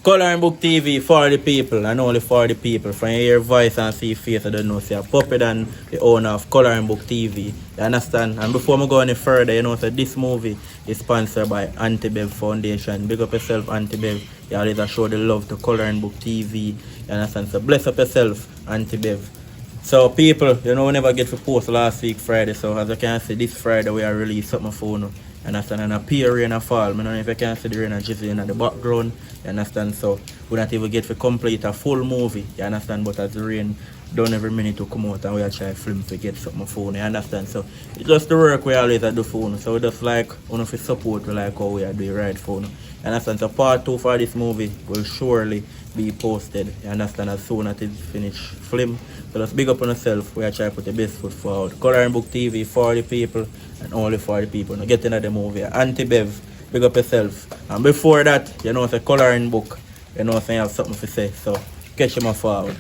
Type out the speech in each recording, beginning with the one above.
Coloring Book TV for the people and only for the people. From you hear voice and see face, I don't know. See, I'm Puppy than the owner of Coloring Book TV. You understand? And before I go any further, you know, so this movie is sponsored by Anti-Bev Foundation. Big up yourself, Anti-Bev. You always show the love to Coloring Book TV. You understand? So bless up yourself, Anti-Bev. So people, you know, we never get to post last week Friday. So as you can see, this Friday we are release something for you. You understand? And appear rain and fall. I don't know if you can see the rain and drizzle in the background. You understand? So we not even get to complete a full movie. You understand? But as the rain done every minute to come out and we are trying to film to get something for you. You understand? So it's just the work we always do for you. So we just like one of the support we like how we are doing right for you. You understand? So part 2 for this movie will surely be posted. You understand? As soon as it's finished film. So just big up on yourself. We are trying to put the best foot forward. Coloring Book TV for the people and only for the people. Now get into the movie. Anti-Bev, big up yourself. And before that, you know, it's a coloring book. You know, so you have something to say. So catch him forward.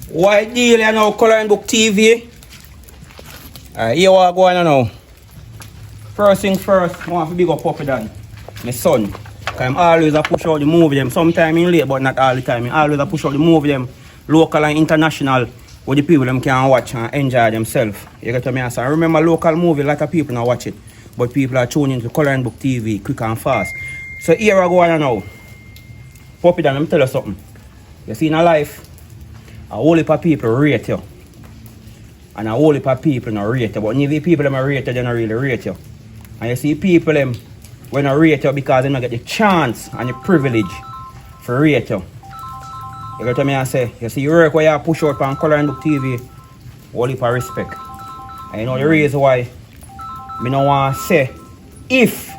What deal you know, Coloring Book TV? Alright, here what going on now. First thing first, I want to big up Puppy Dan, my son. Because I'm always a push out the movie them. Sometimes in late, but not all the time. I always a push out the movie them, local and international, where the people them can watch and enjoy themselves. You get what I mean? So I remember local movie, a lot of people now watch it. But people are tuning into Coloring Book TV quick and fast. So here I go on now. Puppy Dan, let me tell you something. You see in a life, a whole heap of people rate you. And a whole heap of people not rate you. But if the people them are rate you, they don't really rate you. And you see people them when I rate you because they don't get the chance and the privilege for rate you. You get what I say? You see you work where you push out on Coloring Book TV, whole heap of respect. And you know the reason why I don't want to say if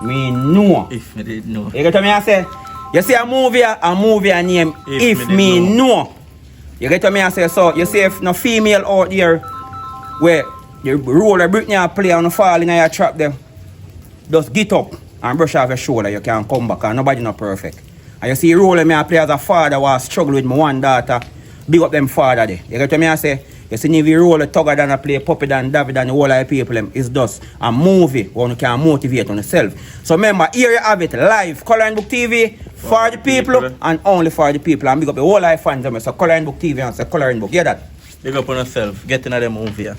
me know. If me did know. You get what I say? You see a movie name if me know. You get what I say? So you see if no female out there where the role of Britney play on the fall in your trap there, just get up and brush off your shoulder, you can come back and nobody not perfect. And you see the role of me I play as a father was struggle with my one daughter, big up them father there. You get what I say? You see if you roll a Tugger than I play Puppy than David and the whole of the people them, it's just a movie where you can motivate on yourself. So remember, here you have it live, Coloring Book TV for the people and only for the people. And big up the whole life fans them. So Coloring Book TV and say Coloring Book. Hear that? Big up on yourself. Get into the movie. Yeah.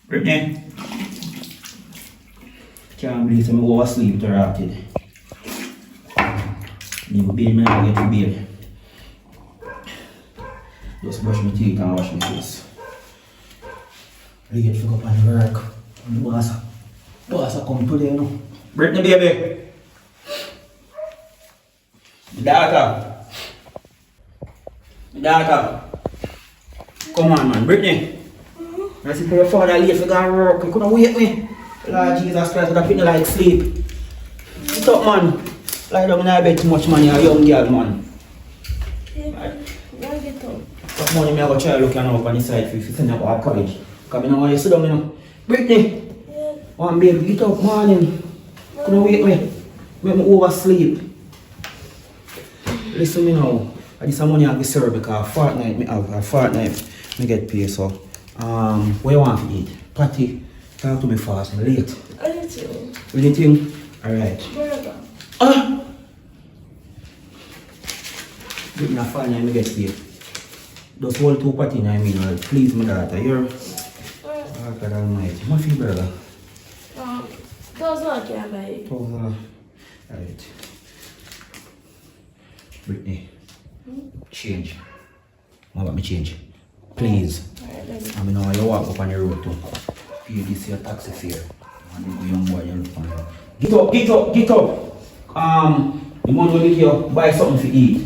Britney, can't believe I'm oversleep to rotted. You bail me now get to bail. Just brush my teeth and wash my face. I get to go up on the work. And the boss come today, you know. Britney baby. Daughter. Come on man, Britney. I see your father late for going to work. You couldn't wait me. Lord Jesus Christ, that feel like sleep. Stop man. Lie down in the bed too much money, a young girl man. Yeah, get up. What money me I go try look up on the side for if you send up to college. Because I don't want you to sit down, you know. Britney! Yeah. One baby, get up morning. Couldn't wait me. Make me oversleep. Listen me now. I this money I serve because a fortnight me get paid so. What you want to eat? Patty, talk to me fast and late. Anything. Anything? Alright. Burger. Give me a fine and me get paid. Just hold 2 patty I mean, right? Please my daughter, you're... Oh God almighty. What for your burger? Those are can buy. Alright. Britney. Change. What about me change? Please. I mean, now you walk up on the road to pay this your taxi fare. And the young boy you look for me. Get up. The money will give you buy something to eat.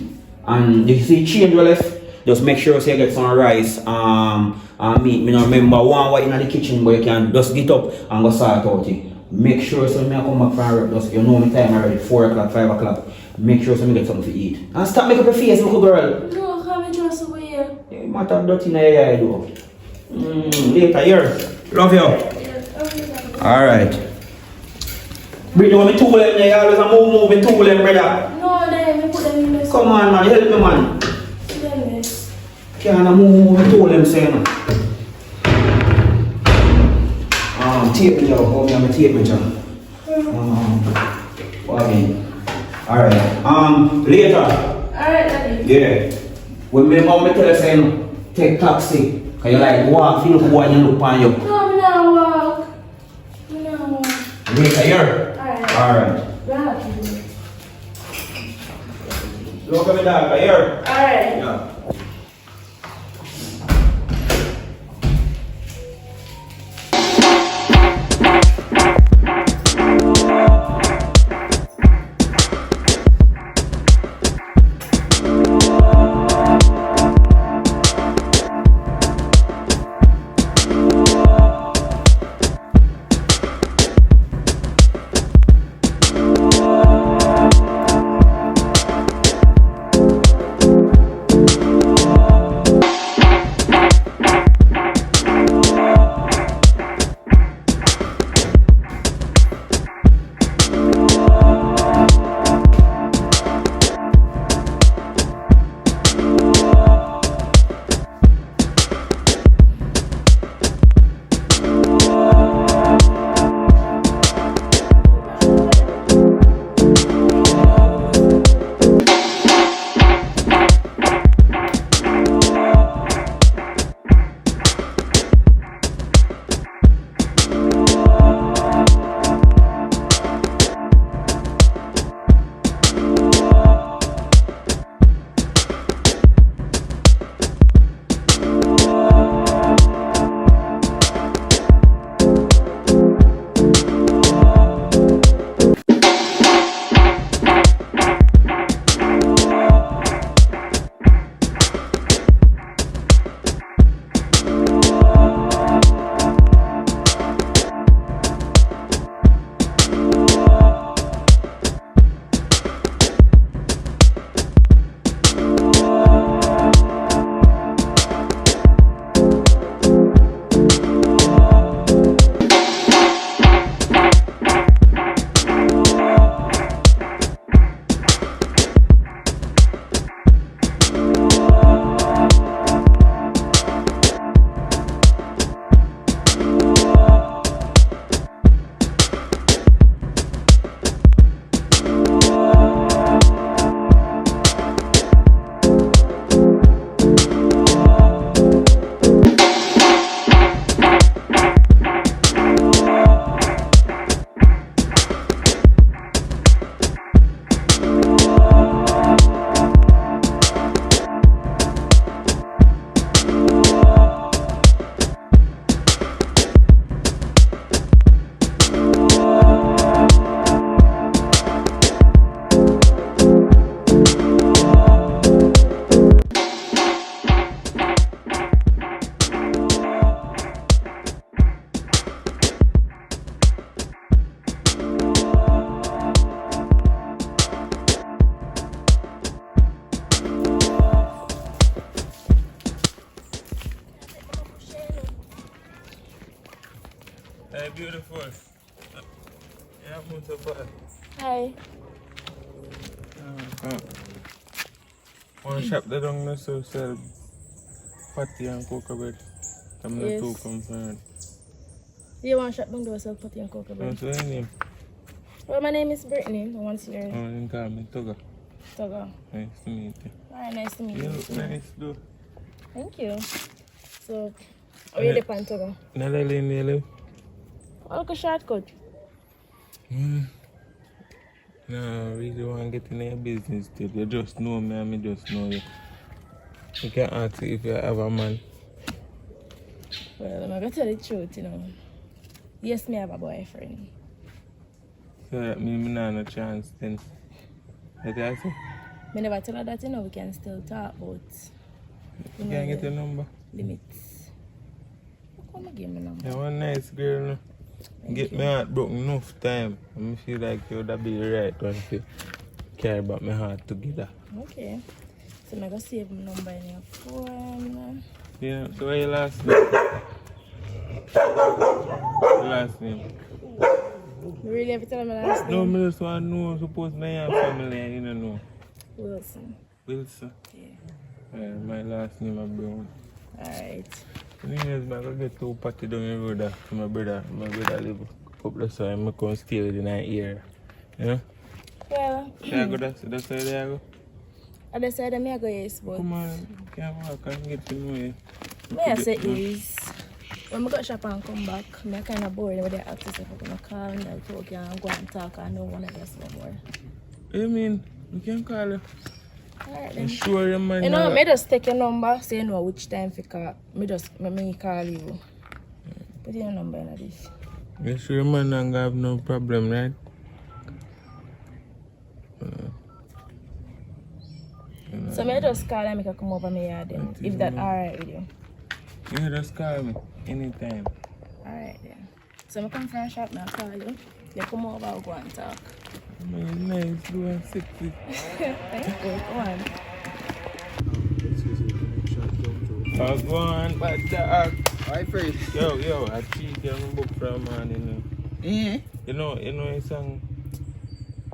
And if you see change you left, just make sure you get some rice and meat. Me not remember one way in the kitchen, but you can just get up and go sort out it. make sure so me I come back from work, just you know me time already, 4 o'clock, 5 o'clock. Make sure so me get something to eat. And stop making up your face, little girl. No, come dress away. You might have dirty in your eye though. Later, here. Love you. Alright. Bring you me tool them there, you always a moving tool them, brother. No, then we put them in the Come on, man, help me, man. Then Can't move me tool them, saying. Tape me job, come here, me tape me job. What I mean? Alright, later. Alright, Daddy. Yeah. When me mom me tell you saying, take taxi. Cause you like walk, feel like boy and you look on you. No, me not walk. Me not walk. Later, here. Alright. Alright. Right. Look at me dog, here. Alright. Yeah. Hey, beautiful. Yeah, I'm so far. Hi. One shop that don't so sell patty and cocoa bread. I'm not Yes. too concerned. You want shop don't do yourself patty and cocoa bread? What's your name? Well, my name is Brittany. I want to hear Oh, you call me Toga. Togo. Nice to meet you. Alright, nice to meet You you. look nice though. Thank you. So, are you the Togo? Nalali nilo. I'll go shortcut. No, I really want to get in your business tip. You just know me and me just know you. You can ask if you have a man. Well, I'm going to tell the truth, you know. Yes, me have a boyfriend. So that means me not no chance then. What I say? Me never tell her that, you know, we can still talk about, You can get your number. limits. Come and give me number. You're one nice girl. No? Get me heart broken enough time. I feel like you would be the right one to care about my heart together. Okay. So I'm gonna save my number in your phone. Yeah, so what's your last name? Your last name? You really have to tell me my last No, name? I just want to know. Suppose I have family and you don't know. Wilson. Wilson? Yeah. My last name is Brown. Alright. Anyways, I get to party down the road to my brother. My brother live a couple of times. I come stay with in that area. You know? Well, Can I go that's where they go? I decided I go yes, but Come on, can I walk and get to know you? me I say is when I go shop and come back, I kind of bored with the access if I'm gonna call and I talk and go and talk and no one of us no more. You mean, we can call you? Alright I'm then. sure you man. You know, me just take your number, so you know which time to call. Me call you. Put your number in this. You sure man don't have no problem, right? So me just call and make her come over my yard then, if that alright with you. You just call me anytime. Alright then. So I come from shop now, call you. You come over, we'll go and talk. Man, nice, doing sexy. Thank you, come on. Go on, but dog. Hi, first. Yo, I cheat you on the book from man, you know. Yeah. You know a song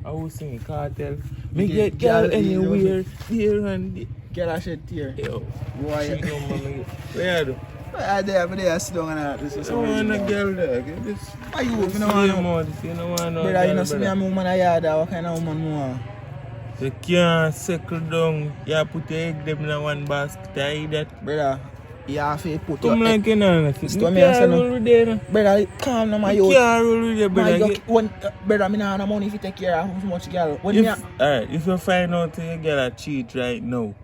I was singing Cartel. Me Yeah, get girl girl, anywhere, here and there. Get a shit here. Yo, Why? she know me. Where are you? I'm there, sit down and this is I want a girl there. Get this. Why you? You know what? know what? Brother, you know, see me a woman a yard, what kind of woman you are? You can't settle down. You put your egg them in one basket. I eat that. Brother, you have to put Come your like you know. This to me and say no. Brother, calm down my You youth. can't roll with your brother. Brother, me not have no money if you take care of how much girl. Alright, if you find out your girl a cheat right now,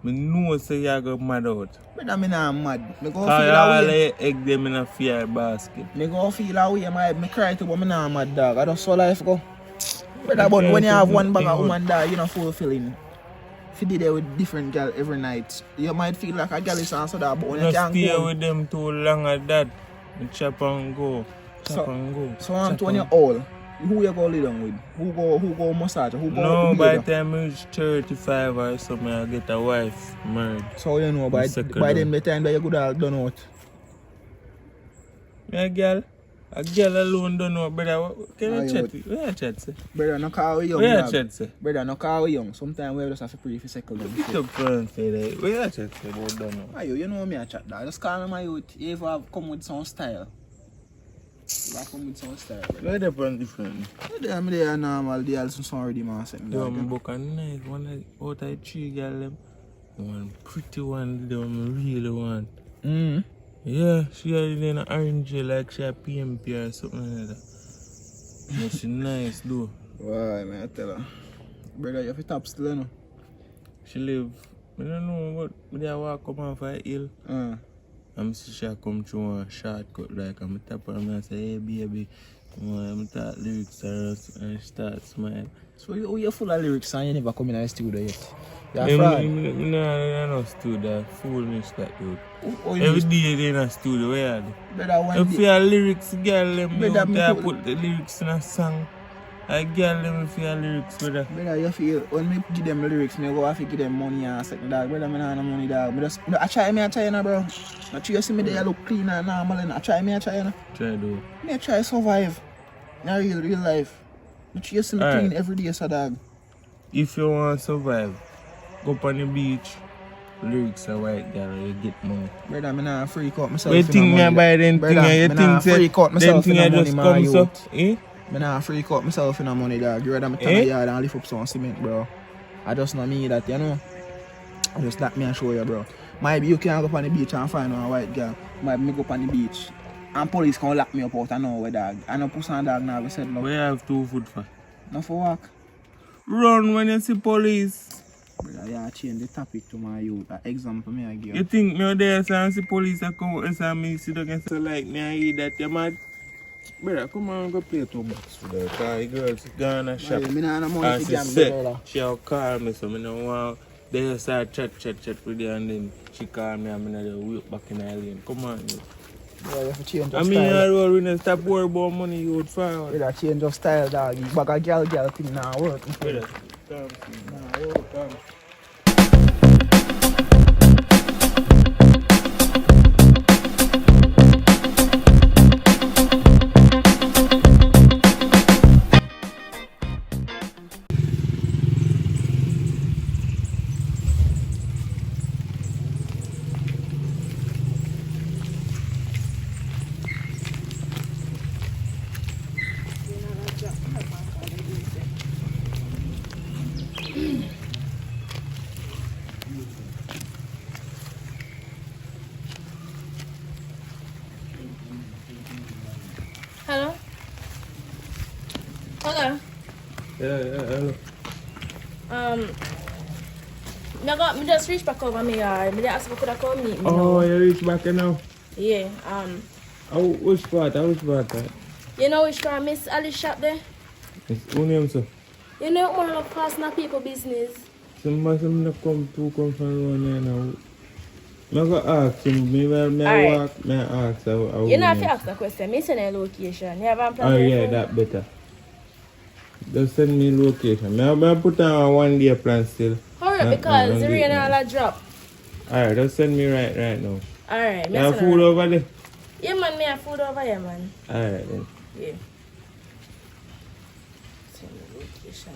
me know say you go mad out. Brother, me not mad. Me go feel All away. the egg them in a fair basket. Me go feel away. Me cry to, but me not mad, dog. I just saw life go. Brother, but when you have one bag of woman dog, you know fulfilling. If you did it with different girl every night, you might feel like a girl is answer that, but when you Just can't stay go. with them too long at that. Me chop and go. Chop So- and go. So Antonio, all who you go live down with? Who go massage? Who go? No, by the together? time I reach 35 or something, I get a wife married. So you know by Second then the time that you could have done out. Me a girl alone don't know, brother. Can Aye, you chat? what? Where you chat say? Brother, no call we young. Where you dog. chat say? Brother, no call we young. Sometimes we just have to pray for second down. Pick up phone say that. Where you chat say about don't know? Ayo, you know me a chat dog. Just call me my youth. You ever have come with some style? You have come with some style, brother. Where the phone different? I'm there normal. They also some already man sitting Yo, there. me book a nice one out of 3 girl them. One pretty one, the one me really want. Yeah, she already in an orange like she a PMP or something like that. But she nice though. Why, man? I tell her. Brother, you have to top still, you know. She live, I don't know what, but I walk up off a hill. I'm see she come through a shortcut like I'm tap her and I say, hey baby, I'm talk lyrics and she start smile. So you're full of lyrics and you never come in the studio yet. You're I'm fraud. not studio, foolish that dude. Oh, you Every know, day they in a studio, where are they? brother, one If day. you have lyrics, girl, them, Brother, you me have put- to put the lyrics in a song. I girl them if you have lyrics, brother. Brother, you feel when me give them lyrics, me go have to give them money and second dog. Brother, me not no money dog. I try now, bro. Not you see me there look clean and normal and I try now. Try do. Me try survive. In real life. Not you see me Alright. clean every day, so dog. If you want to survive, go up on the beach, lyrics are white girl, you get money. Brother, me not freak out myself. But you for think no me money. buy them Brother, thing, you me think not freak out them myself thing for I no just money, come so, man, eh? Me not freak out myself in no money, dog. You rather me turn a yard and lift up some cement, bro. I just not me that, you know. I just let me and show you, bro. Maybe you can go up on the beach and find a white girl. Maybe me go up on the beach and police can lock me up out of nowhere, dog. I know pussy and dog now, we said, look, Where you have 2 foot for? not for walk. Run when you see police. Brother, yeah, change the topic to my youth. An example me I give You you. think me there so and see police a come out and me sit down and say like me I eat that you mad? Brother, come on go play 2 bucks for that. Cause the girls gone a shop. Me not have no money And to she gamble, said, brother. she'll call me so me don't want. They start chat with her and then she call me and me not wait back in her lane. Come on, you. Yeah, you have to change I of mean, style. I roll when you stop worry about money, you would forward. With a change of style, dog. You bag a girl thing now work. With it. Nah, come. Hello? Hello? Yeah. Me just reach back over me yard. Me ask if I could come meet me Oh, now. you reach back now? Yeah, Which part? you know which one Miss Alice shop there? It's who name, sir? You know more of personal people business. Somebody not come from around here now. I go ask him, may I Alright. walk, may I ask how You know if name. you ask the question, me send a location. You have a plan Oh for your yeah, phone? that better. Just send me location. May I put on a 1 day plan still? Hurry up because the rain all a drop. Alright, just send me right now. Alright, me You have send food her. over there? Yeah man, me have food over here man. Alright then. Yeah. Send the location.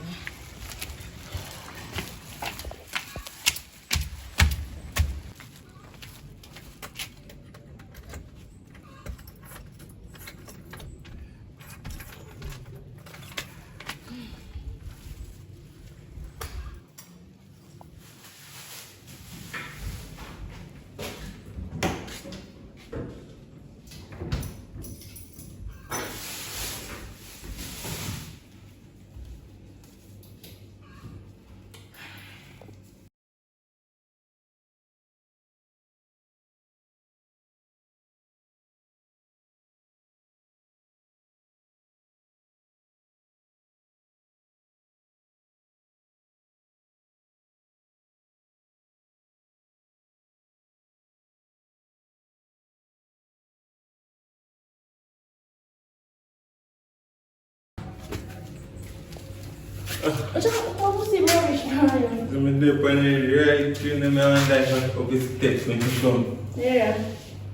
What was the rubbish time? I'm dip on it right in the middle and that one copy steps when you come. Yeah.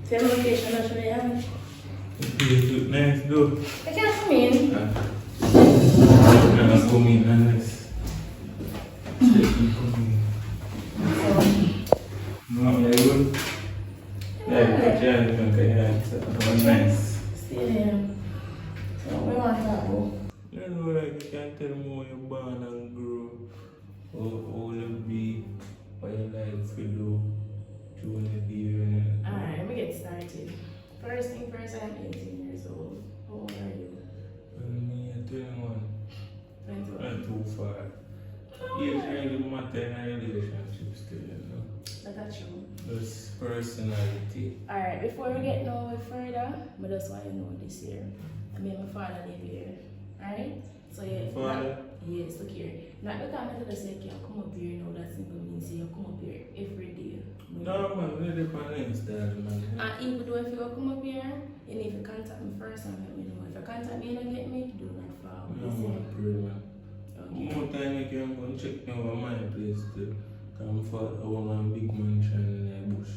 Same location actually, yeah. It look nice though. I can't come in. I'm coming and this. No, I will. Yeah, but yeah, it's nice. Stay so we want that book. You know, like you can tell me how you're born and grow, how you be, what you like to do, during the day. Alright, let me get started. First thing first, I'm 18 years old. How old are you? Me at 21, 21. not too far. Age really matter in a relationship still, you know. That's true. Just personality. Alright, before we get no further, I just want you to know this year. I mean, my father live here. Alright? So, yeah. Father? Yes, look here. Not because I just say, you come up here now, that simple means you come up here every day. No, man, we depend on style, man. And even though if you come up here, you need to contact me first and let me know. If you contact me and you get me, do not follow. No, man, pray, man. Okay. More time you can go and check me over my place too. Come for I want a big mansion in the bush.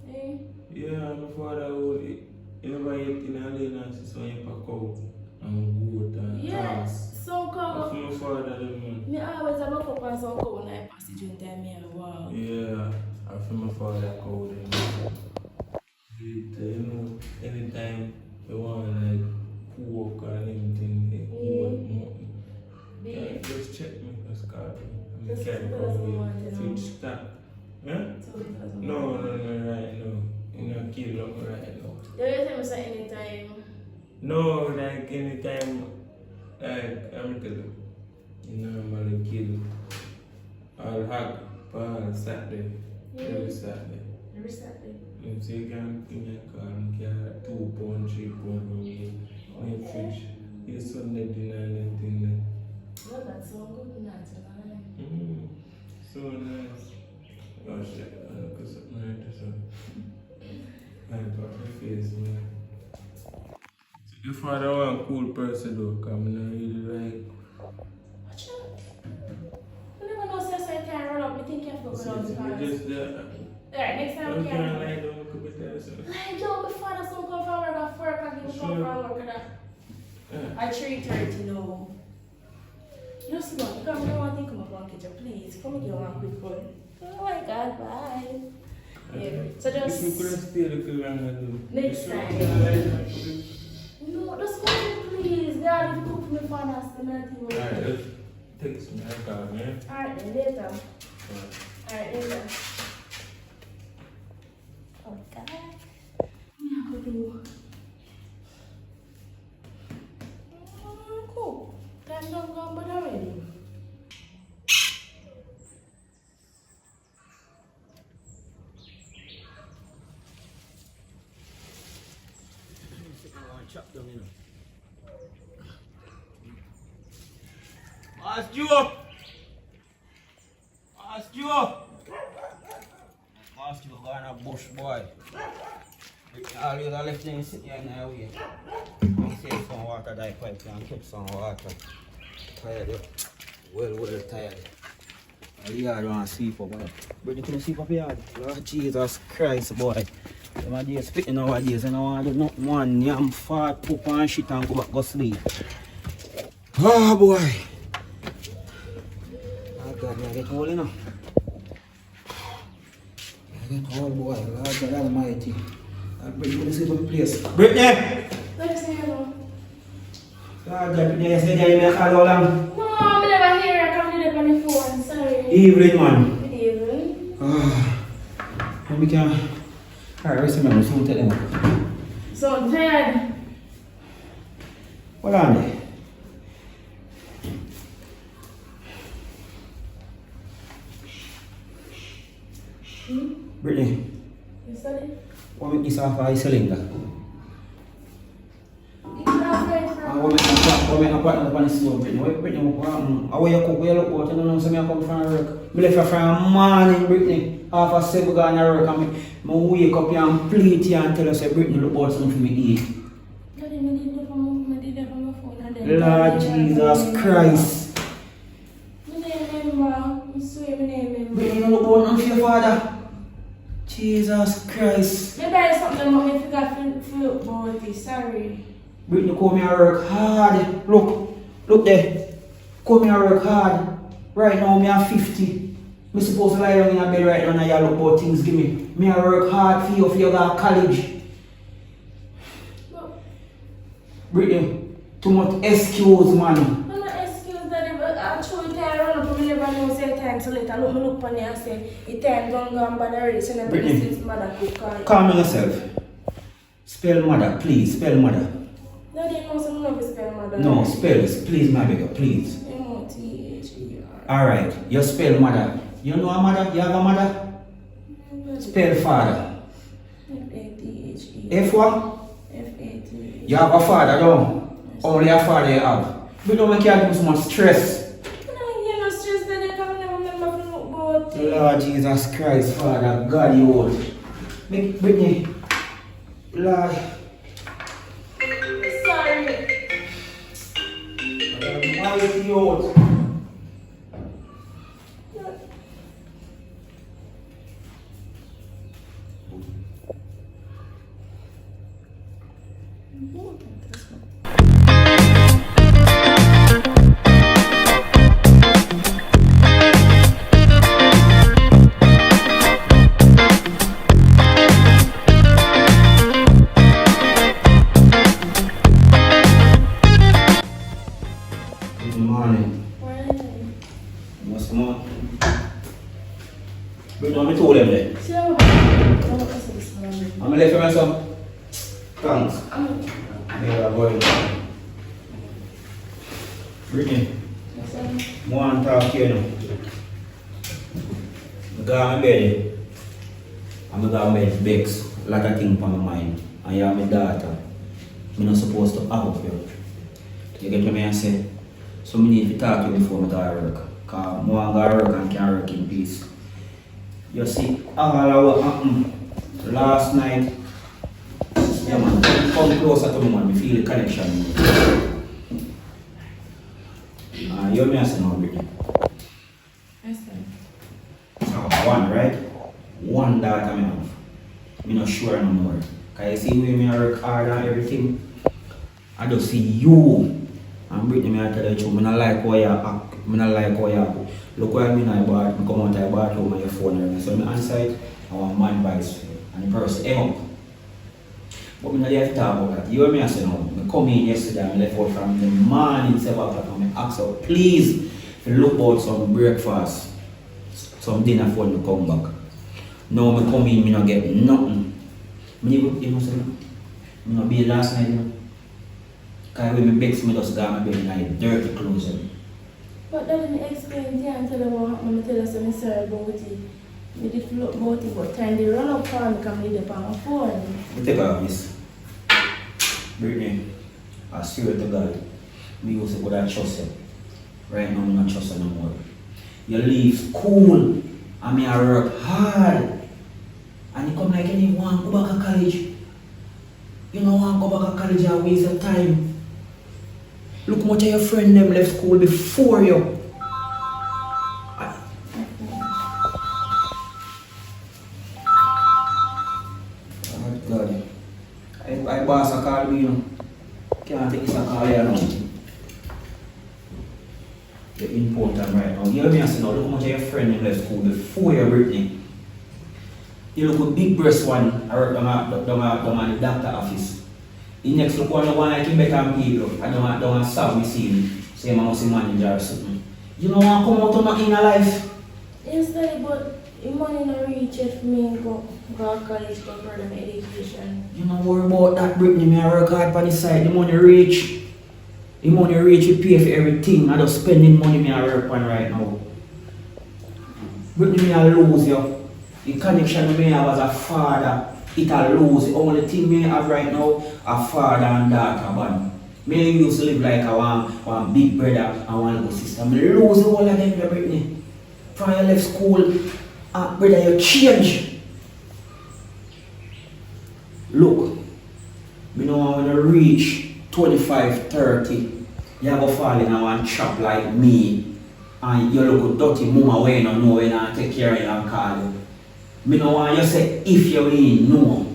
Eh? Yeah, my father own it. You never yet in a lane and see some you pack out and goat and Yes, horse. so That's cool. my father them, man. Me always have a cup and some cow when I pass it in time me and wow. Yeah, I feel my father called them. You know, anytime you want like walk or anything, yeah, just check me, just call me. Just Can't because come we here. want, you know. Switch stop. Huh? So because of No, right now. You know, kill up right now. the other time say anytime. No, like anytime, like I'm telling you, you normally kill. I'll hug per Saturday, every Saturday. Every Saturday. You say you can give me a call, you can 2 pound, 3 pound from me. On your fridge, your Sunday dinner and everything. No, that's so good, not tonight. So nice. Oh shit, I look at something right there. And put my face, man. So your father was a cool person though, because I don't really like. Watch out. I never know so I can't run up. I think you have to go down the I cars. just Alright, next time I'm we trying can. to lie down, could be there, so. Lie down before the sun come from work at 4 o'clock. You come from work and at 3:30 no. Just go. You come, I don't want to come up and catch you, please. Come and give one quick call. Oh my God, bye. Yeah. So just. If you could stay a little longer, though. Next Just time. trying to lie down, could be- No, just go, please. God, if you cook me for us, the man thing will. Alright, just text me, I'll call, man. Alright, then later. Alright, later. Oh God. Yeah, what do? Cool. Time done gone, but already. Ask you up. Ask you up. Ask you going a bush boy. All you left them sitting here in the way. Come save some water, die pipe and keep some water. Tired, well tired. All you don't want to sleep up, boy. But you can sleep up here. Lord Jesus Christ, boy. Them a days spitting nowadays and I want to do nothing one. Yam fart, poop and shit and go back go sleep. Oh boy. Oh God, I get old, you know. I get old, boy. Lord God Almighty. I'll bring you to see what place. Brittany! Let's see hello. Lord God, Brittany, you said you may call how long? No, I'm never here. I can't do it on the phone. Sorry. Evening, man. Good evening. We can. Alright, rest of them, soon take them. So I'm tired. Hold on there. Brittany, You study? what make this off of cylinder? You not afraid for What make a partner on the stove, Brittany? Brittany, how you cook, where you look out? You don't know, so I come from work. I left her from morning, Brittany. Half a 7 gone to work and I wake up here and plate here and tell her, say, Brittany, look out something for me to eat. Daddy, I did that from my phone and then. Lord Jesus Christ. My name remember. I swear my name remember. Brittany, look out nothing for your father. Jesus Christ. Maybe I something about me forgot to look about this. Sorry. Brittany, come here and work hard. Look there. Come here and work hard. Right now, me am 50. Me supposed to lie down in a bed right now and you look about things give me. Me I work hard for you go to college. Look, Brittany, too much excuse, man. I'm not excuse Daddy, but actually I run up and I never know say time so later. Look, me look on you and say, the time don't go on bad already. So never Brittany. since mother could call. Calm yourself. Spell mother, please. Spell mother. Daddy knows I'm not spell mother. No, spell it. Please, my baby, please. M-O-T-H-E-R. Alright, you spell mother. You know a mother? You have a mother? Spell father. F-A-T-H-E. F what? F-A-T-H-E. You have a father, don't? Only a father you have. But don't make you give so much stress. You're not stressed that I can't remember from look about. Lord Jesus Christ, Father, God, you old. Make Brittany. Lord. Sorry. Almighty old. Good morning. What's more? But what I told them there? I'm left for myself. Thanks. Yeah, I'm going. Brittany, I want to talk to you now. I go on my bed. I'm going to go bed Bex. A lot of things on my mind. And you have my daughter. I'm not supposed to have you. You get what I say? So I need to talk to you before I go to work. Because I want to go to work and can work in peace. You see, all of what happened last night, Yeah, man. Come closer to me, man. Me feel the connection. You me as now, Brittany. Yes, sir. So, one, right? One daughter me have. Me not sure no more. Cause you see where me I work hard and everything. I just see you. And Brittany, me I tell you the truth. Me not like how you act. Me not like how you look where me I bought. Me come out I bought home on your phone. So me answer it. I want my advice. And the person, hey, but me not there to talk about that. You hear me I say now. Me come in yesterday and I left out from the morning 7 o'clock and me ask her, please, if you look out some breakfast, some dinner for me come back. Now me come in, me not get nothing. Me you know say, me not be last night, you know. Cause when me begs me just got my bed like dirty clothes. But then me explain to you and tell her what happened. Me tell her say me sorry about it. Me did look about it, but time they run up for me, come leave it on my phone. Me take her miss. Brittany, I swear to God, me used to go that trust you. Right now, I'm not trust you no more. You leave school, and me I work hard. And you come like anyone, go back to college. You don't want to go back to college and waste your time. Look much of your friend them left school before you. God. I boss a call me, you know. Can't take this a call here now. You're important right now. You hear me say now, look how much of your friend them left school before your birthday. You look a big breast one, I work down at the doctor office. The next look one like him better people. I don't want to solve me scene. Say I must be manager or something. You don't want to come out of my inner life. Yes, Daddy, but the money not reach yet for me to go to college for further my education. You don't worry about that, Brittany. Me I work hard on the side. The money reach. The money reach, you pay for everything. I just spending money me I work on right now. Brittany, me I lose you. The connection me have as a father, it a lose. The only thing me have right now, a father and daughter bond. Me used to live like a one big brother and one little sister. Me lose the whole of them, Brittany. From you left school, brother, you change. Look, me know when you reach 25, 30, you go fall in a one trap like me. And you look a dirty mama when you don't know when I take care of you and call you. Me no want you say if you ain't know.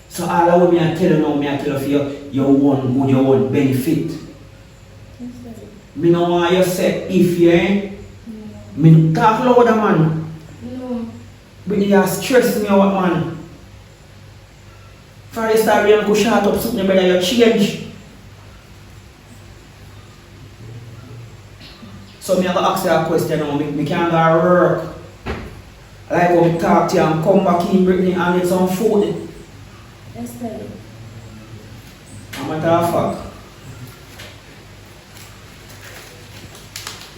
So all of what me I tell you now, me I tell you for your own good, your own benefit. Yes, Daddy. Me no want you say if you ain't. No. Me talk louder, man. No. But you are stressing me out, man. For you start being go shut up something better, you change. So me I go ask you a question now, me can't go work. Like when we talk to you and come back in Brittany and get some food. Yes, Daddy. I'm a matter of fact.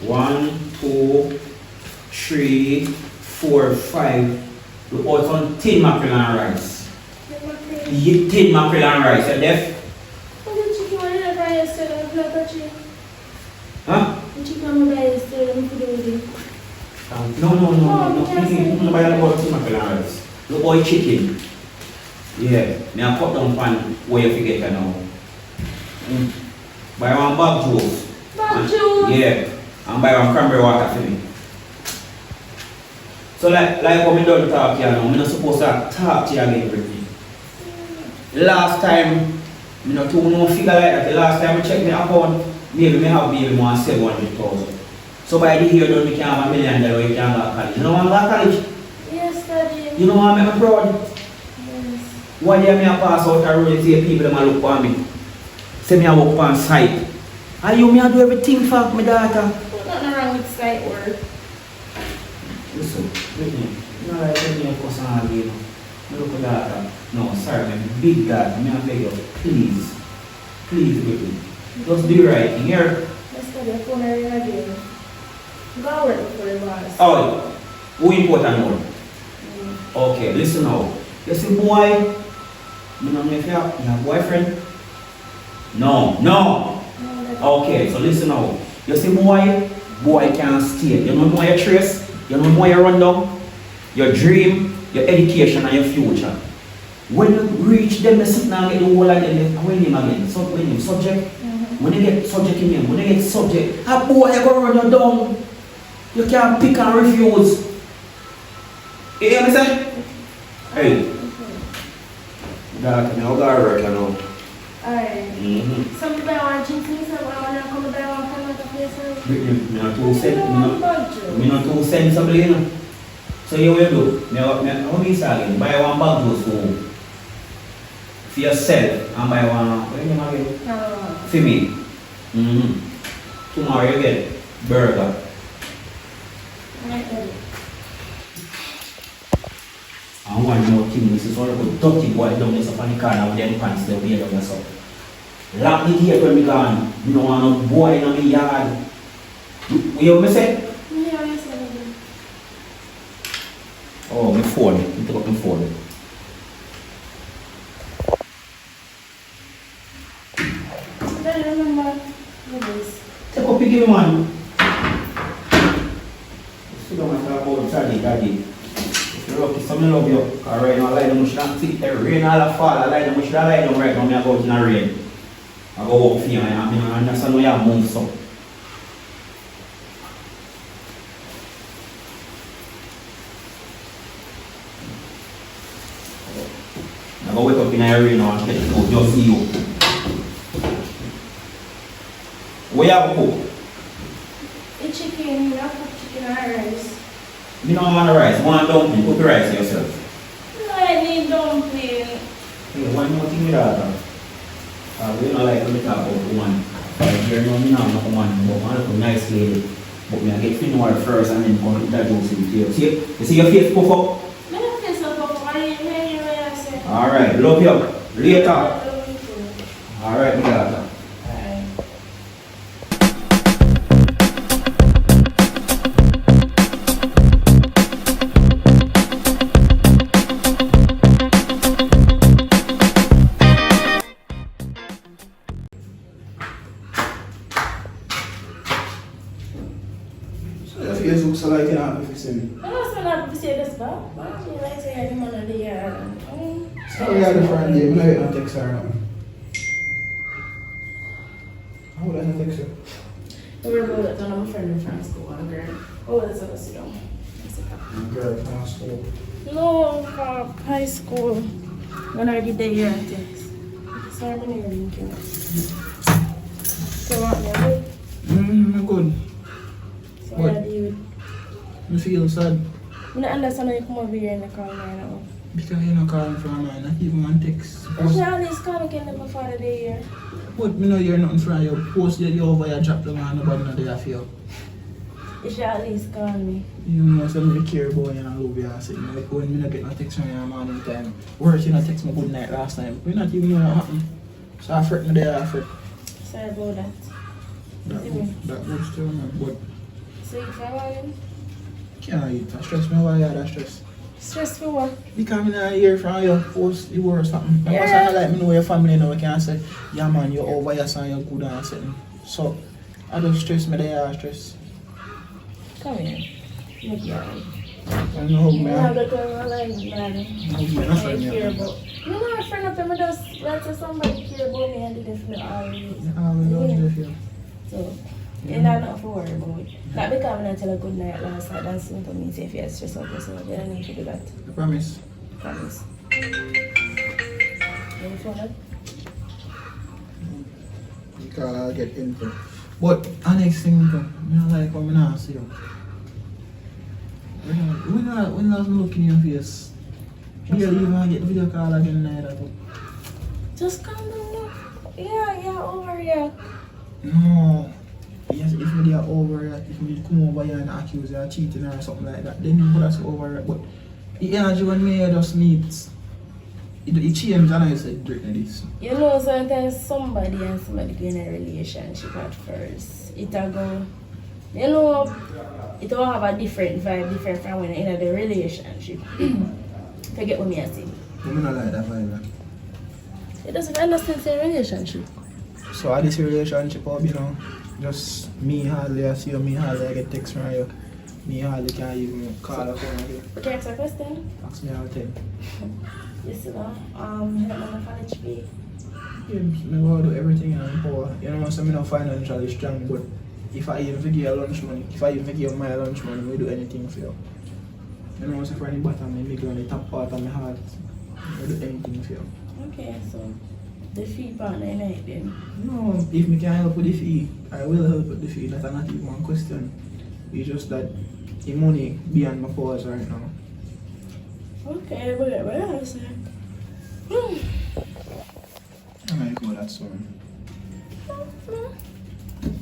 1, 2, 3, 4, 5. We bought some tin mackerel and rice. Tin mackerel and rice, you deaf? What the chicken one you buy yesterday? I'm not touching. Huh? The chicken I buy yesterday, I'm putting it in. No. No, buy about tin mackerel and rice. Look boy chicken. Yeah, me I cut down pan where you forget now. Buy one bag juice. Bag juice? Yeah. And buy one cranberry water for me. So like when we done talk to you now, I'm not supposed to talk to you again, Brittany. Last time, I don't no figure like that. The last time I checked my account, maybe I have maybe more 700,000. So by the year done, we can have $1 million, we can go to college. You know what I'm going to college? Yes, Daddy. You know what I'm proud? Yes. One day I pass out a road and see people that look for me. Say me I work on site. And you me I do everything for my daughter. Nothing wrong with site work. Listen, Brittany, you know like me a cuss on you. Look at daughter. No, sorry, my big daughter. Me I beg you, please. Please, Brittany. Just do right thing here. Yes, Daddy, I phone her again. Go work for the boss. Oh, who important more? Okay, listen now. You see boy, you know if you have boyfriend? No. Okay, so listen now. You see boy can't stay. You know more your trace, you know more your run down, your dream, your education and your future. When you reach them, they sit down and get the whole of them, when them again, so when them subject, when they get subject in them, when they get subject, a boy you go run you down. You can't pick and refuse. You hear me say? Hey. That now got work you know. Alright. Some people want drinking, some people want to come down and come out of place. Me not too send somebody you know. So you will do? How many again? Buy one bag those home. For yourself and buy one, what do you name again? For me. Tomorrow you get burger. And one more thing, this is one of the dirty boy down there up on the corner with them pants they wear down there so. Lock the gate when we gone. You don't want no boy in my yard. You hear me say? Yeah, I said it. Oh, my phone. You take up my phone. I don't remember this. Take up your game, man. Sit down and talk about daddy. If you're lucky, some love you. Because right now, I like the much that sit there. Rain all the fall. I like the much that I like them right now. I go out in the rain. I go walk for you. I mean, I understand why you move so. I go wake up in the rain now and get to cook. Just see you. Where you have to cook? The chicken, I put chicken and rice. You don't want the rice. One dumpling. Cook the rice yourself. No, I need dumpling. Hey, one more thing with that. We don't like to talk about woman. Here no, me not a woman, but one of a nice lady. But me I get thin water first and then come introduce you to you. See, you see your face puff up? My face up, why you hear what I say? Alright, love you. Later. I love you too. Alright, my daughter. Bye. Facebook so like you know if you see me. I don't want to say this, but I like to say I'm on the yard. So we had a friend here, I don't text her now. How would I not text her? We're both on my friend from school, one girl. Oh, that's what I sit down. Girl from school. No, from high school. When I did the year at this. So I'm going to link you. So what, you're good? I'm good. So What? what do you? I feel sad. I don't understand how you come over here in the car right now. Because you don't call me from mine, not even one text. You should at least call me again before the day here. But me know you're nothing from you. Post you over here, drop them on nobody know they feel. You should at least call me. You know somebody care about you and love you and say, like when me not get no text from you morning time. Worse, you not text me good night last time. We not even know what happened. So I fret me there, I fret. Sorry about that. That good still, man. But So you from morning? can't eat. I stress me why you had that stress. Stress for what? Because I don't hear from you, post the word or something. Yeah. I must like me know your family now, I can say, yeah man, you're over here and you're good and something. So, I don't stress me there, I stress. Come here. Look here. I know how You me, have to come along, man. I Care about. You know, a friend of them just let somebody care about me and did it for me always. know you. So, you're not enough to worry about it. Not because I'm not tell a good night last night, that's something to me say if you're stressed out, so you don't need to do that. I promise. Promise. You feel that? Because I'll get into. But, the next thing, I don't like when I see you. When I was looking in your face, you even get the video call again neither. Just calm down now. Yeah, overreact. No. Yes, if you are overreact, if you come over here and accuse you of cheating or something like that, then you could have overreact. But the energy when me just needs, it changes and I said, Brittany, this. You know, sometimes somebody and somebody go in a relationship at first. It'll go, you know, it will have a different vibe, different from when you're in the relationship. Forget what me I say. But I don't like that vibe. It doesn't understand the relationship. So at this relationship, you know, just me hardly I see you, me hardly I get text from you. Me hardly can even call up on you. Can I ask a question? Ask me all the time. Yes, you know, help me for the HB. Yeah, I want to do everything in my power. You know, so I'm not financially strong, but if I even give you lunch money, if I even give you my lunch money, we do anything for you. You know, so for the bottom, I make it on the top part of my heart. I do anything for you. Okay, so the fee part I night then. No, if me can help with the fee, I will help with the fee. That's not even one question. It's just that the money beyond my powers right now. Okay, whatever I say. I might go that soon.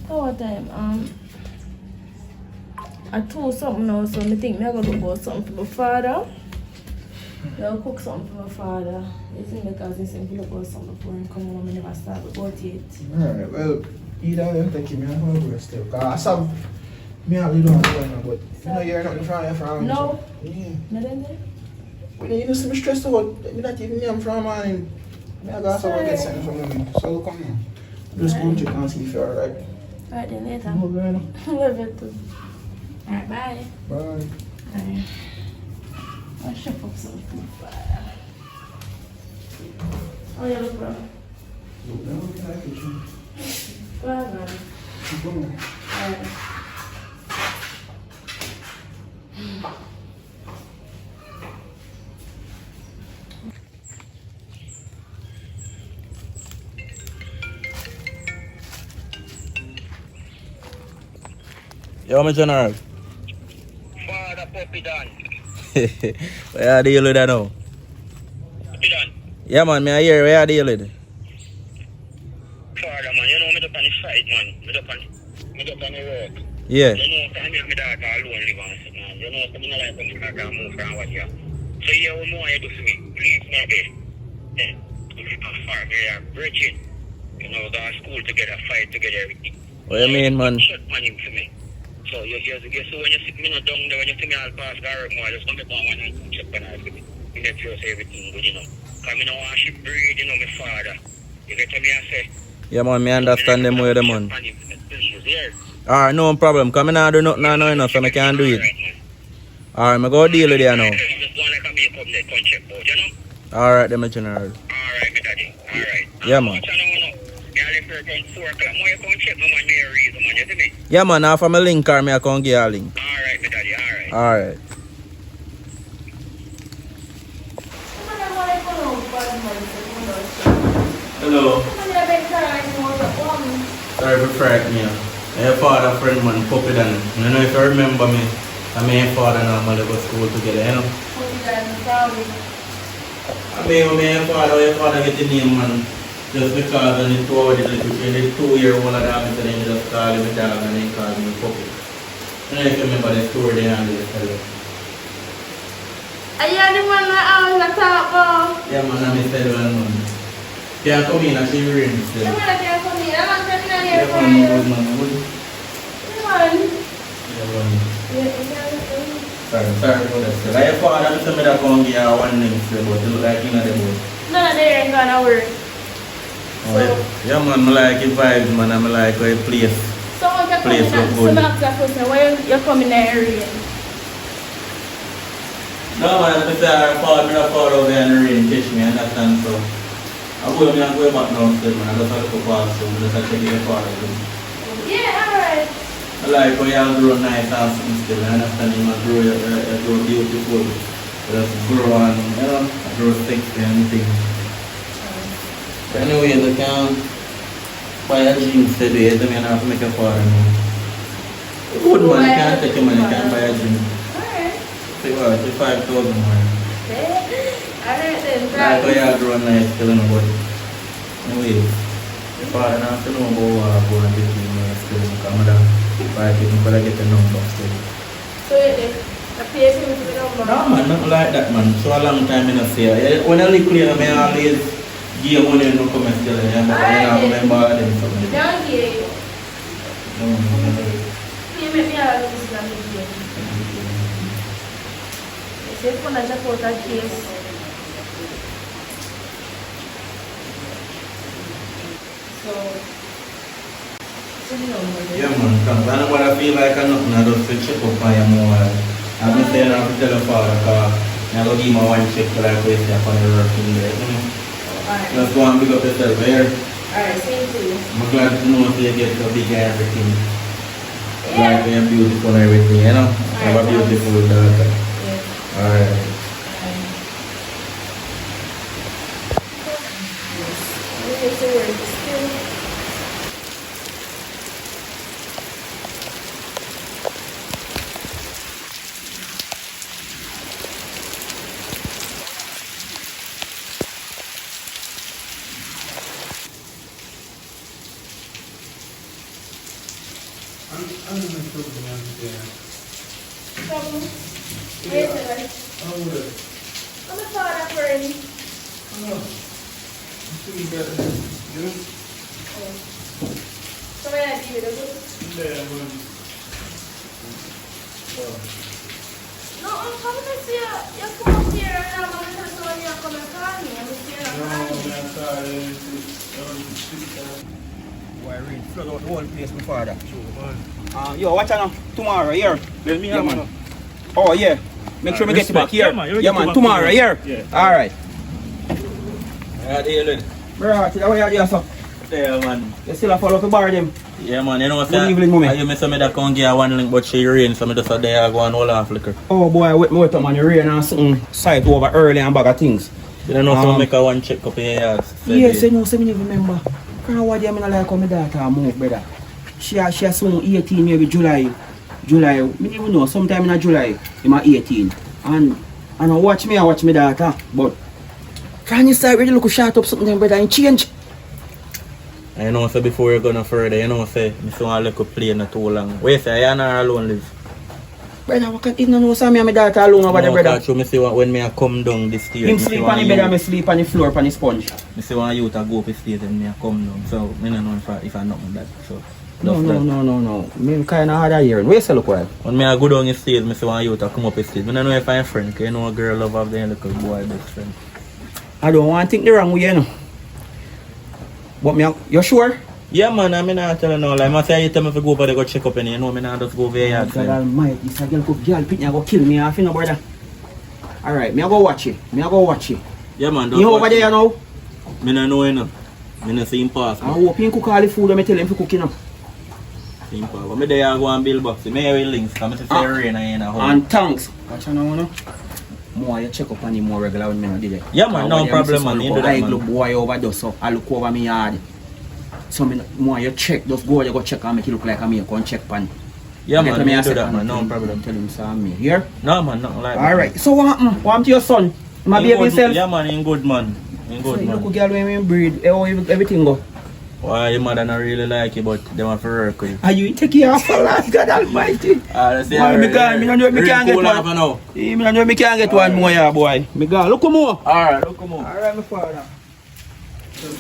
Oh, what time? I told something now, so I think I'm gonna look for something for my father. I'll cook something for my father. It's in because I said look for something before I come home. I never start about it. Alright, well, either way, I'm taking me a whole still. Because some, me I really don't know, but you know, you're not from here from. No. Yeah. Not in there? When you see me stressed out, me not even know I'm from morning. Me I got someone get something from me. So come on. Just go check and see if you're alright. Alright then later. Okay. Love you too. Alright, bye. Bye. Alright. I'll shop up some food. Bye. Oh, yeah, look, bro. Look, now we like it. Bye, man. Come on. Alright. Yo, my general. Father Puppy Dan. Where you deal with that now? Puppy Dan. Yeah, man, me I hear where you deal with. Father, man, you know me up on the side, man. Me up on the road. Yeah. You know, I'm here, my daughter alone live on it, man. You know, so me not like when I can move from what here. So yeah, what more you do for me? Please, maybe. Yeah. Far, we are bridging. You know, go to school together, fight together, everything. What you mean, man? Shut money for me. So you so when you see me not down there, when you see me all past Garrett more, just come down one and check on us. You make sure say everything good, you know. Because I don't want to breed, you know, my father. You get to me and say, Yeah, man, me understand them way, them, man. Yeah. Alright, no problem. Come in and do nothing now, enough, so I can't do it. Alright, I go deal with you now. Just go like a makeup net, come check out, you know. Alright, then, my general. Alright, my daddy. Alright. Yeah, man. Yeah, man, now from a link car, me I can't get a link. Alright, my daddy, alright. Alright. Hello. Sorry for frightening me. I'm your father friend, man, Puppy Dan. I don't know if you remember me. I'm your father and I'm go to school together, you know. I mean, your father get the name, man. Just because when it's 2-year-old and I'm saying just call him a dog and then call me Puppy. I don't know if you remember the story there and this tell you. Are you the one that I was talking about? Yeah, man, I'm Mr. man. Can't come in and she rings still. The one that can't come in. I'm not coming out here Yeah, for man, you. good man, good. The one. Yeah, man. Yeah, Sorry for that still. Like your father, I'm saying that come give you one name still, but you look like you know them both. none of them ain't gonna work. Oh, yeah, man, I like your vibes, man, I like your place. Someone can come Place in and look good. some ask that person, why you coming in the area? No, man, I'm saying I fall over there in the rain, catch me, understand, so. I'm going back now still, man, I just have to go past, so I just have to check your father. Yeah, alright. I like how you all grow nice and something still, I understand you grow, you grow beautiful. You just grow and, you know, grow sexy and things. Anyway, you can buy a drink today, so you have to make a father now. Good man, you can't take your money, you can buy a drink. Alright. Say what, it's 5,000 more. Alright then, Like how right. you all grow nice still, you know, but anyway, your father not have to know about going to the money still, because I'm going to people could get the number still. So the place him to the number. No man, nothing like that man. So a long time in a say. When I live clear, I always give money and no come and tell them, but I don't remember them something. Don't give. No, You make me all of this and give. You say for the Jakarta case. So yeah man, because I know what I feel like I'm nothing, I just feel check up on you more. I've been saying I have to tell your father because I I'm going to give him one check for like wasting upon the working there. Alright. Let's go and pick up yourself here. Alright, same to you. I'm glad to know that you get so big and everything. Yeah. Like you're beautiful and everything, you know? Have a beautiful daughter. Yeah. Alright. It's a word still. I'm gonna put them out there. Trouble. Wait a minute. Oh, what? I'm a father friend. Oh, I think you got it. You? So when I give it a look. Yeah, man. Oh. No, I'm coming to see you. You come up here and I'm going to tell someone you come and call me. I'm here and No, call me. man, sorry. Boy, I really flood out the whole place, my father. Sure, man. Yo, watch out now. Tomorrow, here. Let me Yeah, have man. one. Oh, yeah. Make sure we get you back here. Yeah, man. You Yeah, get man. back Tomorrow, tomorrow. here. Yeah. Alright. Yeah, dealing. Bro, see how you do so? Yeah, man. You still have follow to bar them. Yeah, man. You know what? Good evening, mommy. I miss me that can't get one link, but she rain, so I just a day I go and hold off liquor. Oh boy, wait up man, you rain and something sight over early and bag of things. You don't know if I make a one check up in your house. Yes, you know, so me remember. Can't what I mean like how my daughter move, brother. She has soon 18 maybe July. Me even know sometime in July, I'm 18. And I watch me daughter. But can you start really look short up something brother and change? I know so before you go no further, you know say I still want to let you play not too long. Wait say I not alone live. Brother, what can you know so me and my daughter alone over there, brother? No, me see when me a come down the stairs. Him sleep on the bed and me sleep on the floor on the sponge. Me see one youth a go up the stairs and me a come down. So me no know if I not that. So No. Me kinda hard a hearing. Where you say look while? when me a go down the stairs, me see one youth a come up the stairs. Me no know if I'm friend, cause you know a girl love have the little boy best friend. I don't want to think the wrong way, you know. But you sure? Yeah man, I mean I tell you now, like I say you tell me to go over there go check up and you know me not just go over here. God almighty, this a girl could girl pick me, I go kill me half, you know, brother. Alright, me I go watch it. Yeah man, You over there now? Me no know you know. Me no see him pass. I hope you cook all the food and me tell him to cook, you know. See him pass. But me there I go and build box. Me here with links, cause me say rain and home. And thanks. Watch now, you know. More you check up on him more regular when me not did it. Yeah man, no problem man. You do that I man. look boy over there, so I look over me yard. So me more you check, just go you go check and make it look like I'm here, go and check pan. Yeah Get man, me you a do that second, man, no problem. Tell him so I'm here. No man, nothing like that. Alright, so what happened? What happened to your son? My He baby good- himself? Yeah man, he good man. He So good you man. look a girl when we breed, how everything go? Why your mother not really like you, but they want to work with you. Are you take care of her last God almighty? That's it. Boy, me don't know if me can get one. Now. Me don't know if me can get one more, yeah, boy. Me go, look more. Alright, look come on. Alright, my father. But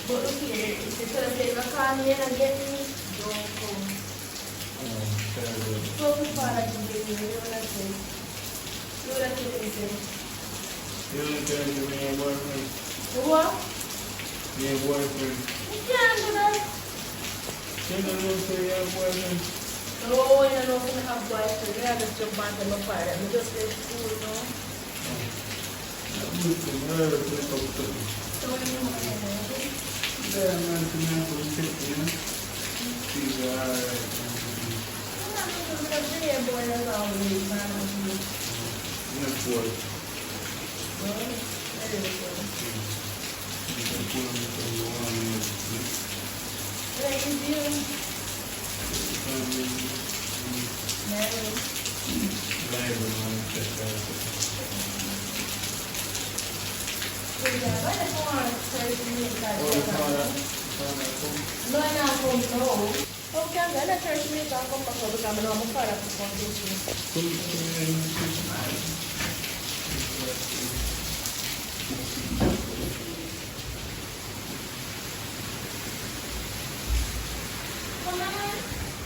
look here, if you tell them to call me and get me, don't come. So my father can get me, you know what I say? You know what I say? You only tell me when your boyfriend. What? Your boyfriend. You can't do that. You don't know say your boyfriend. No, you know, when I have boyfriend, I just jump on to my father. I just let school, you know. I'm looking her to look up to me. So when you want to know, Yeah, man, to me, I'm going to take you, know. She's alright. I'm not going to be a boy around me, man. Not for it. Well, that is good. You can put on the you want me to sleep. Like you do, Mary. Live man, check out. Why the phone first minute that Oh, you father, No, I'm not going to know. Okay, I'm going to first minute I'll come back over because I'm not going to phone this. Come on.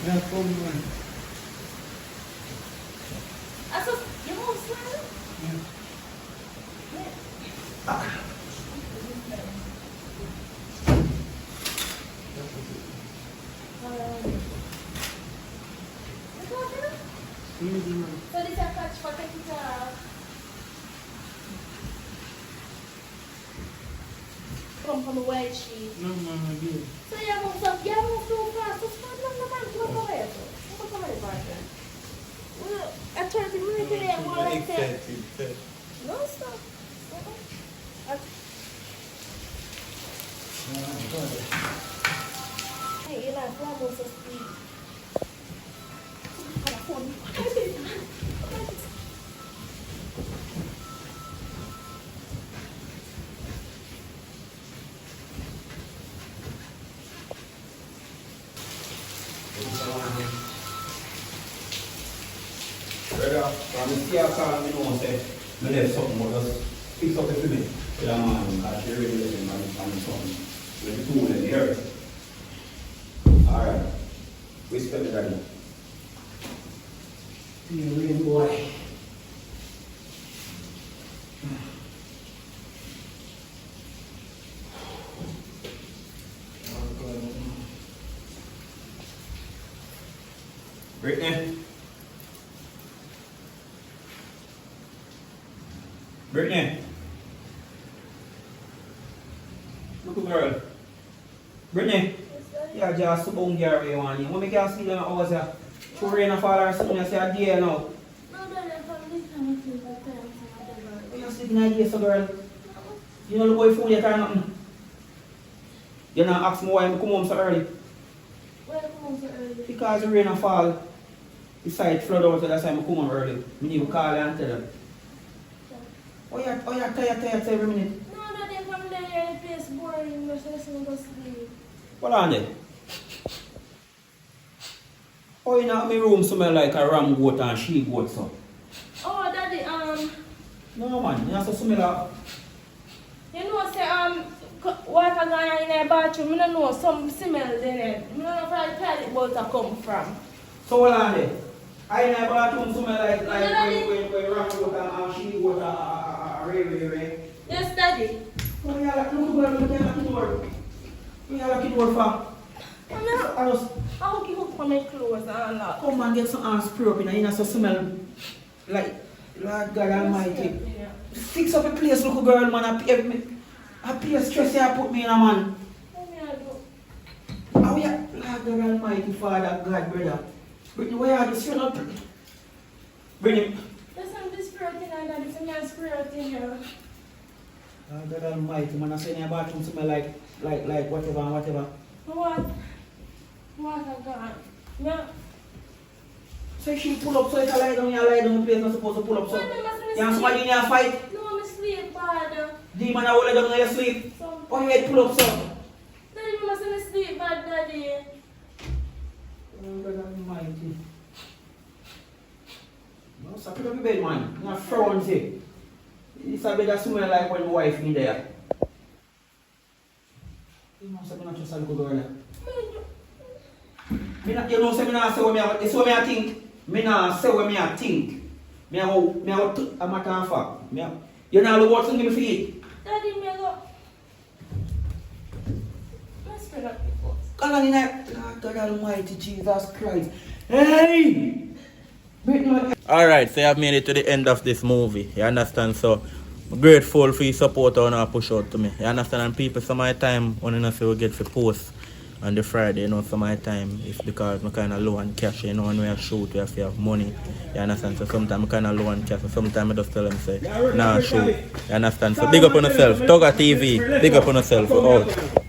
Yeah, come on. Alltså, jag måste Så det ska catch för att jag come from a white sheet. No, mama, dear. So you move so fast. Just come on, come away. Come away, partner. Well, at 30 minutes today, I'm going like that. No, stop. Hey, you're not almost asleep. Brother, from the see I call me know say me left something but just fix up it for me. Yeah man, because she really left him and something. With the tool in the earth. Alright. Respect the daddy. Be a real boy. Brittany. Brittany. Look girl. Brittany. Yeah, just about Gary one. When we can see them hours here. Show rain and fall or something, I say a day now. No, Daddy, I'm this time of sleep. I tell you something. You're sleeping a day, so girl. You know the boy fool you or nothing. You not ask me why I come home so early. Why you come home so early? Because the rain and fall. The side flood out, so that's why I come home early. I need to call you and tell you. Oh, you're tired every minute. No, Daddy, if I'm there in the place boring, I'm just listening to sleep. Hold on there. Oh, you know, my room smell like a ram goat and sheep goat, so. Oh, Daddy, No, man, you have to smell like. you know, say, water gone in the bathroom, I don't know, some smell in it. I don't know if I toilet water come from. So, hold on there. I in the bathroom smell like when ram goat and sheep goat are ray. Yes, Daddy. Oh, yeah, like, look at the door. Yeah, like it door for. I hope you hook for my clothes and lock. Come and get some spray up in there, you know, so smell like Lord God Almighty. Yeah. Fix up a place, look girl, man. I pay stress you put me in a man. What me I do? Oh yeah, Lord God Almighty, Father God, brother. Brittany, where are you? You're not. Brittany. Listen, this spirit in there, Daddy, some nice spirit in here. Lord God Almighty, man. I say in your bathroom smell like whatever. What? What I got? Yeah. So she pull up, so if I lie down, you lie down, the place not supposed to pull up, so. Daddy, must You have somebody in your fight? No, I'm asleep, bad. Demon, I will let down in your sleep. Oh, you head pull up, so. Daddy, you must sleep, bad, Daddy. Lord God Almighty. No, so put up your bed, man. You have frowns here. It's a bed that smell like when my wife in there. You know, so I'm not just a little girl. You know, so I'm not say what I think. Me not say what I think. Me a matter of fact. You know the words to give me for it. Daddy, me go. Let's spread out the books. Come on in there. Lord God Almighty, Jesus Christ. Hey! Alright, so you have made it to the end of this movie. You understand? So, I'm grateful for your support and push out to me. You understand? And people, some of my time, when you say we get for post on the Friday, you know, some of my time is because I'm kind of low on cash, you know, when we shoot, we have to have money. You understand? So sometimes I'm kind of low on cash, so sometimes I just tell them, say, nah, shoot. You understand? So big up on yourself. Tugger TV, big up on yourself. Out.